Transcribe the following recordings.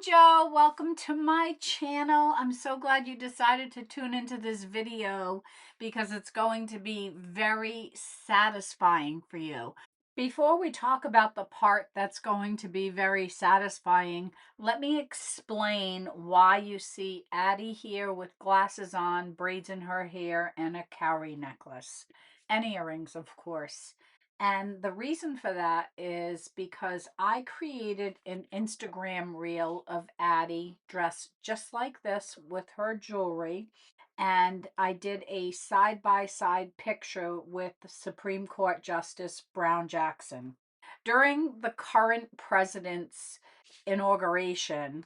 Joe. Welcome to my channel. I'm so glad you decided to tune into this video because it's going to be very satisfying for you. Before we talk about the part that's going to be very satisfying, let me explain why you see Addy here with glasses on, braids in her hair, and a cowrie necklace. And earrings, of course. And the reason for that is because I created an Instagram reel of Addy dressed just like this with her jewelry. And I did a side by side picture with Supreme Court Justice Brown Jackson. During the current president's inauguration,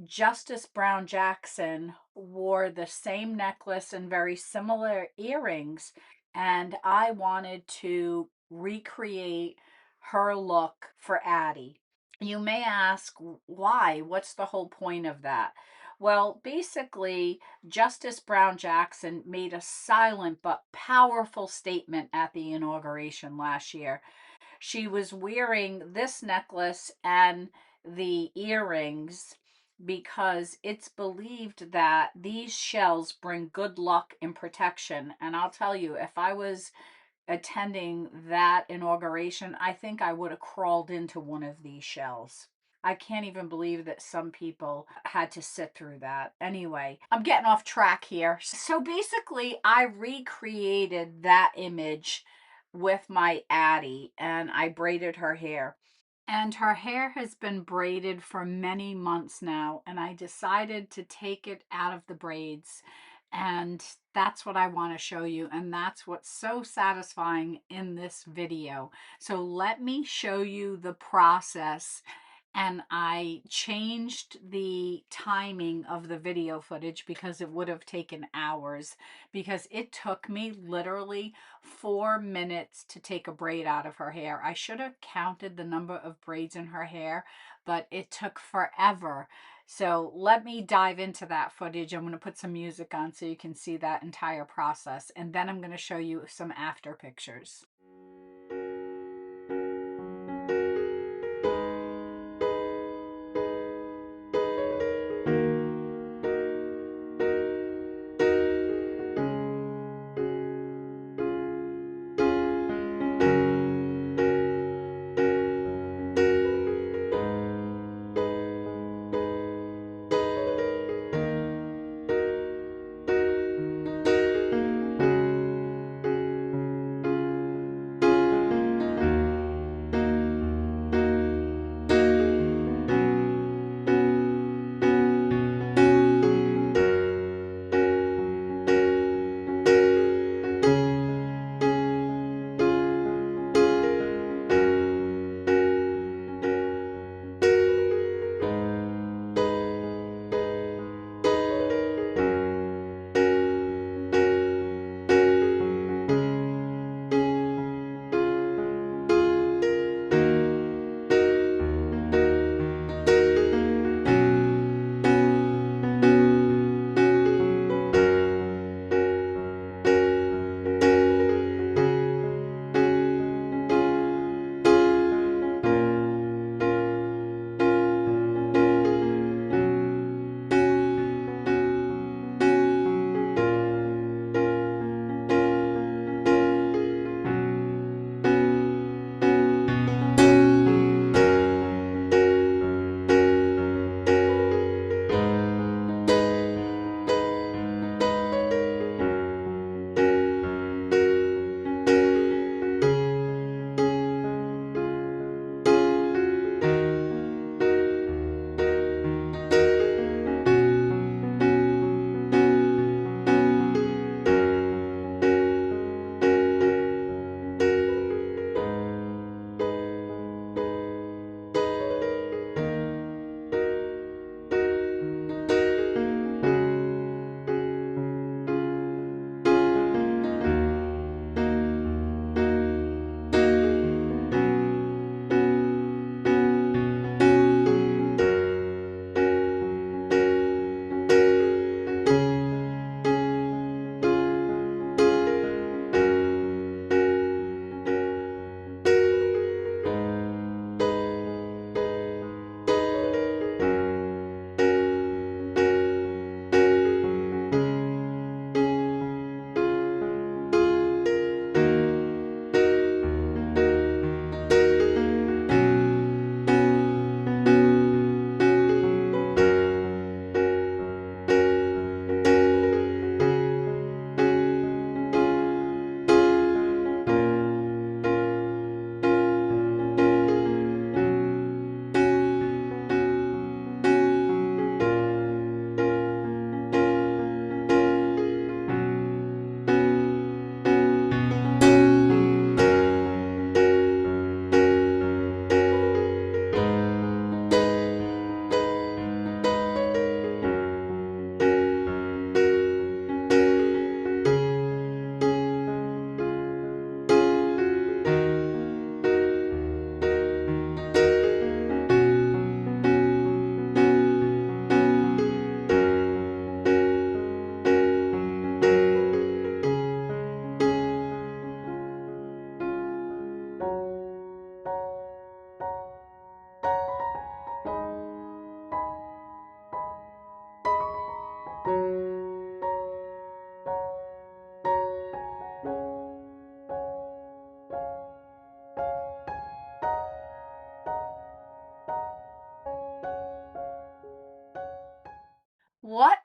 Justice Brown Jackson wore the same necklace and very similar earrings, and I wanted to recreate her look for Addy. You may ask why? What's the whole point of that? Well, basically, Justice Brown Jackson made a silent but powerful statement at the inauguration last year. She was wearing this necklace and the earrings because it's believed that these shells bring good luck and protection. And I'll tell you, if I was attending that inauguration, I think I would have crawled into one of these shells. I can't even believe that some people had to sit through that. Anyway, I'm getting off track here. So basically, I recreated that image with my Addy and I braided her hair. And her hair has been braided for many months now, and I decided to take it out of the braids. And that's what I want to show you, and that's what's so satisfying in this video. So let me show you the process. And I changed the timing of the video footage because it would have taken hours, because it took me literally 4 minutes to take a braid out of her hair. I should have counted the number of braids in her hair, but it took forever. So let me dive into that footage. I'm going to put some music on so you can see that entire process, and then I'm going to show you some after pictures.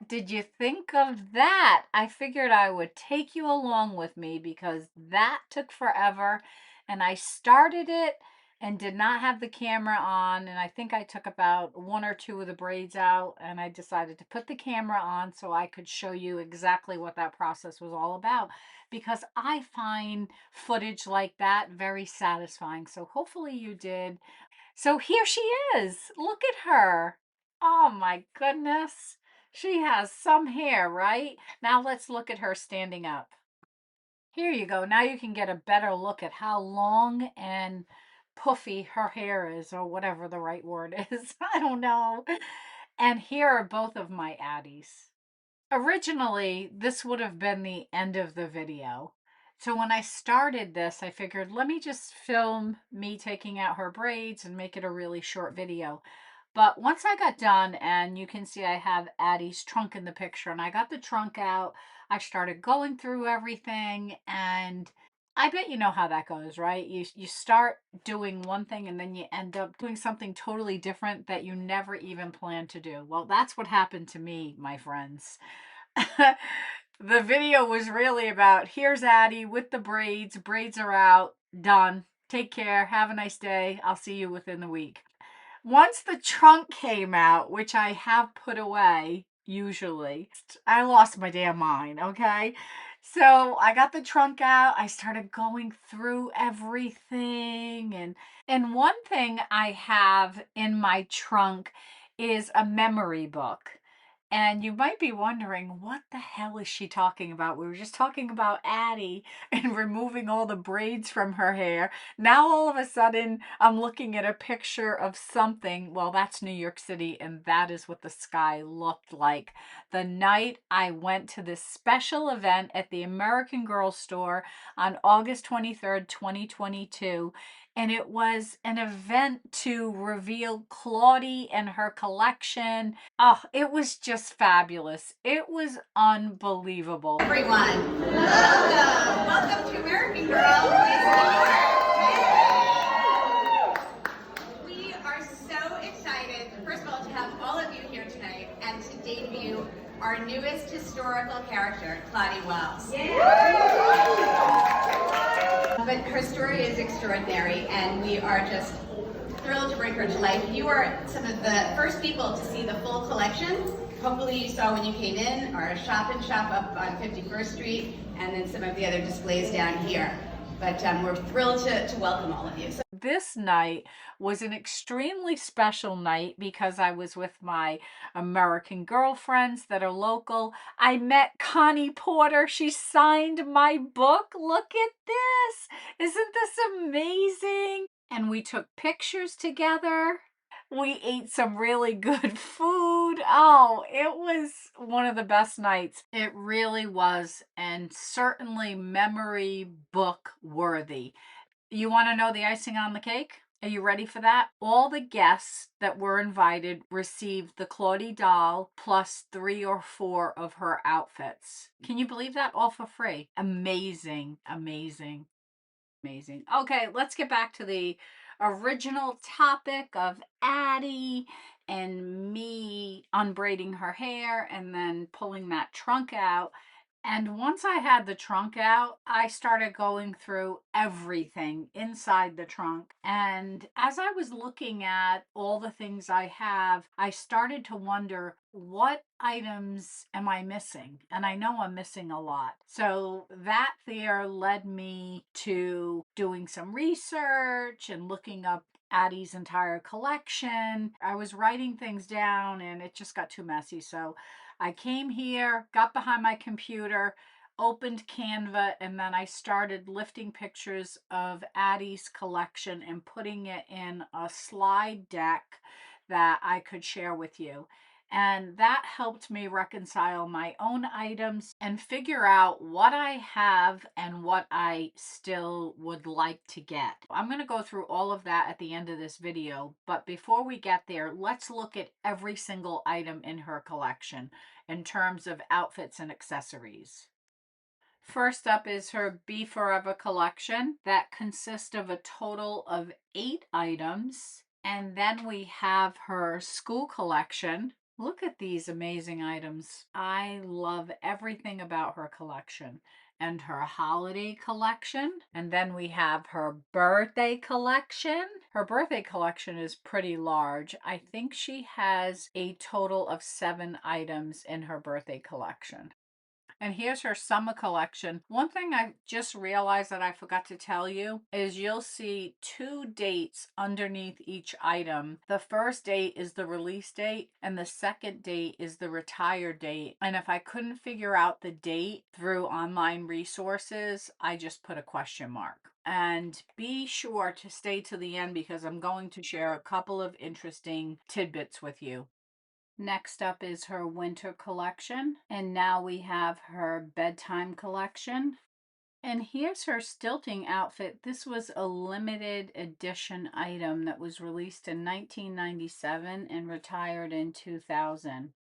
did you think of that? I figured I would take you along with me because that took forever and I started it and did not have the camera on, and I think I took about one or two of the braids out, and I decided to put the camera on so I could show you exactly what that process was all about, because I find footage like that very satisfying. So hopefully you did. So here she is. Look at her. Oh my goodness. She has some hair, right? Now let's look at her standing up. Here you go. Now you can get a better look at how long and puffy her hair is, or whatever the right word is. I don't know. And here are both of my Addies. Originally, this would have been the end of the video. So when I started this, I figured, let me just film me taking out her braids and make it a really short video. But once I got done, and you can see I have Addie's trunk in the picture, and I got the trunk out, I started going through everything, and I bet you know how that goes, right? You start doing one thing and then you end up doing something totally different that you never even planned to do. Well, that's what happened to me, my friends. The video was really about, here's Addie with the braids. Braids are out. Done. Take care. Have a nice day. I'll see you within the week. Once the trunk came out, which I have put away usually, I lost my damn mind, okay? So I got the trunk out. I started going through everything, and one thing I have in my trunk is a memory book. And you might be wondering, what the hell is she talking about? We were just talking about Addie and removing all the braids from her hair. Now all of a sudden, I'm looking at a picture of something. Well, that's New York City, and that is what the sky looked like the night I went to this special event at the American Girl store on August 23rd, 2022. And it was an event to reveal Claudie and her collection. Oh, it was just fabulous. It was unbelievable. Everyone, welcome. Welcome to American Girl. We are so excited, first of all, to have all of you here tonight and to debut our newest historical character, Claudie Wells. But her story is extraordinary, and we are just thrilled to bring her to life. You are some of the first people to see the full collection. Hopefully you saw when you came in our shop and shop up on 51st Street, and then some of the other displays down here. But we're thrilled to welcome all of you. This night was an extremely special night because I was with my American girlfriends that are local. I met Connie Porter. She signed my book. Look at this. Isn't this amazing? And we took pictures together. We ate some really good food. Oh, it was one of the best nights. It really was, and certainly memory book worthy. You want to know the icing on the cake? Are you ready for that? All the guests that were invited received the Claudie doll plus 3 or 4 of her outfits. Can you believe that? All for free. Amazing, amazing, amazing. Okay, let's get back to the original topic of Addie and me unbraiding her hair and then pulling that trunk out. And once I had the trunk out, I started going through everything inside the trunk. And as I was looking at all the things I have, I started to wonder, what items am I missing? And I know I'm missing a lot. So that there led me to doing some research and looking up Addie's entire collection. I was writing things down and it just got too messy. So I came here, got behind my computer, opened Canva, and then I started lifting pictures of Addie's collection and putting it in a slide deck that I could share with you. And that helped me reconcile my own items and figure out what I have and what I still would like to get. I'm going to go through all of that at the end of this video, but before we get there, let's look at every single item in her collection in terms of outfits and accessories. First up is her Be Forever collection that consists of a total of 8 items. And then we have her school collection, Look at these amazing items. I love everything about her collection and her holiday collection. And then we have her birthday collection. Her birthday collection is pretty large. I think she has a total of 7 items in her birthday collection. And here's her summer collection. One thing I just realized that I forgot to tell you is you'll see 2 dates underneath each item. The first date is the release date, and the second date is the retire date. And if I couldn't figure out the date through online resources, I just put a question mark. And be sure to stay to the end because I'm going to share a couple of interesting tidbits with you. Next up is her winter collection. And now we have her bedtime collection. And here's her stilting outfit. This was a limited edition item that was released in 1997 and retired in 2000.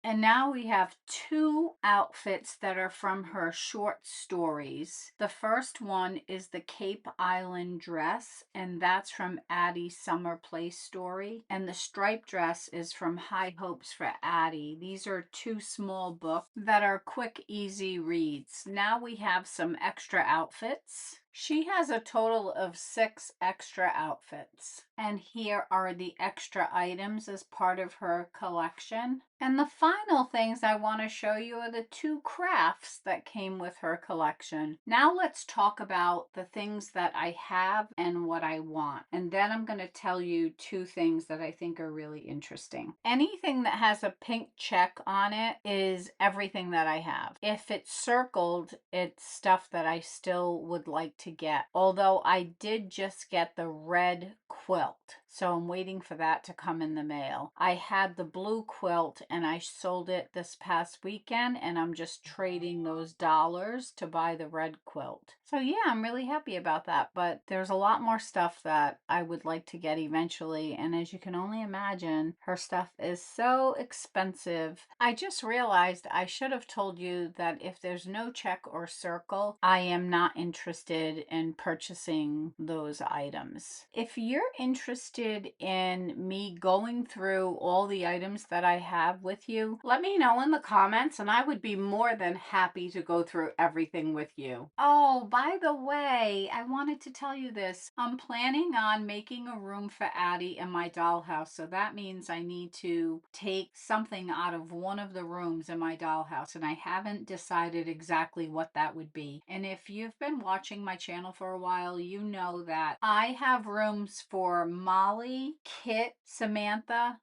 And now we have 2 outfits that are from her short stories. The first one is the Cape Island dress, and that's from Addy's Summer Place story. And the striped dress is from High Hopes for Addy. These are 2 small books that are quick, easy reads. Now we have some extra outfits. She has a total of 6 extra outfits. And here are the extra items as part of her collection. And the final things I want to show you are the 2 crafts that came with her collection. Now let's talk about the things that I have and what I want. And then I'm going to tell you 2 things that I think are really interesting. Anything that has a pink check on it is everything that I have. If it's circled, it's stuff that I still would like to get. Although I did just get the red quilt, so I'm waiting for that to come in the mail. I had the blue quilt and I sold it this past weekend, and I'm just trading those dollars to buy the red quilt. So yeah, I'm really happy about that, but there's a lot more stuff that I would like to get eventually, and as you can only imagine, her stuff is so expensive. I just realized I should have told you that if there's no check or circle, I am not interested in purchasing those items. If you're interested in me going through all the items that I have with you, let me know in the comments and I would be more than happy to go through everything with you. Oh, by the way, I wanted to tell you this. I'm planning on making a room for Addy in my dollhouse, so that means I need to take something out of one of the rooms in my dollhouse, and I haven't decided exactly what that would be. And if you've been watching my channel for a while, you know that I have rooms for Molly, Kit, Samantha,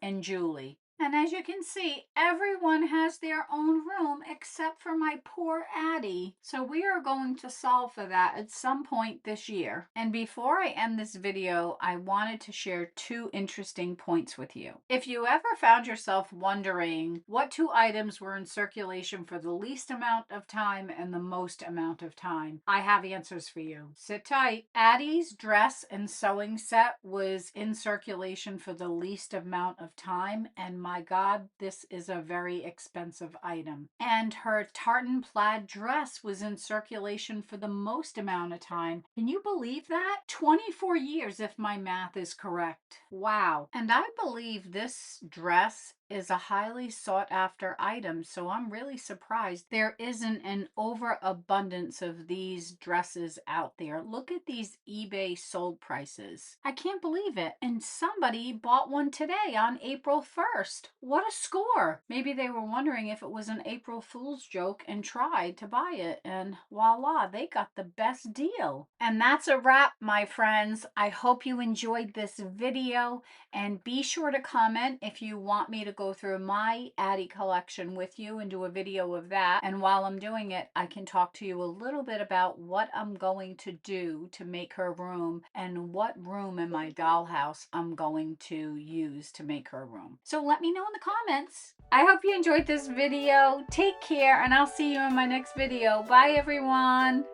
and Julie. And as you can see, everyone has their own room except for my poor Addy. So we are going to solve for that at some point this year. And before I end this video, I wanted to share 2 interesting points with you. If you ever found yourself wondering what 2 items were in circulation for the least amount of time and the most amount of time, I have answers for you. Sit tight. Addy's dress and sewing set was in circulation for the least amount of time, and my God, this is a very expensive item. And her tartan plaid dress was in circulation for the most amount of time. Can you believe that? 24 years if my math is correct. Wow. And I believe this dress is a highly sought after item, so I'm really surprised there isn't an overabundance of these dresses out there. Look at these eBay sold prices. I can't believe it. And somebody bought one today on April 1st. What a score. Maybe they were wondering if it was an April Fool's joke and tried to buy it, and voila, they got the best deal. And that's a wrap, my friends. I hope you enjoyed this video, and be sure to comment if you want me to go through my Addy collection with you and do a video of that. And while I'm doing it, I can talk to you a little bit about what I'm going to do to make her room and what room in my dollhouse I'm going to use to make her room. So let me know in the comments. I hope you enjoyed this video. Take care, and I'll see you in my next video. Bye, everyone.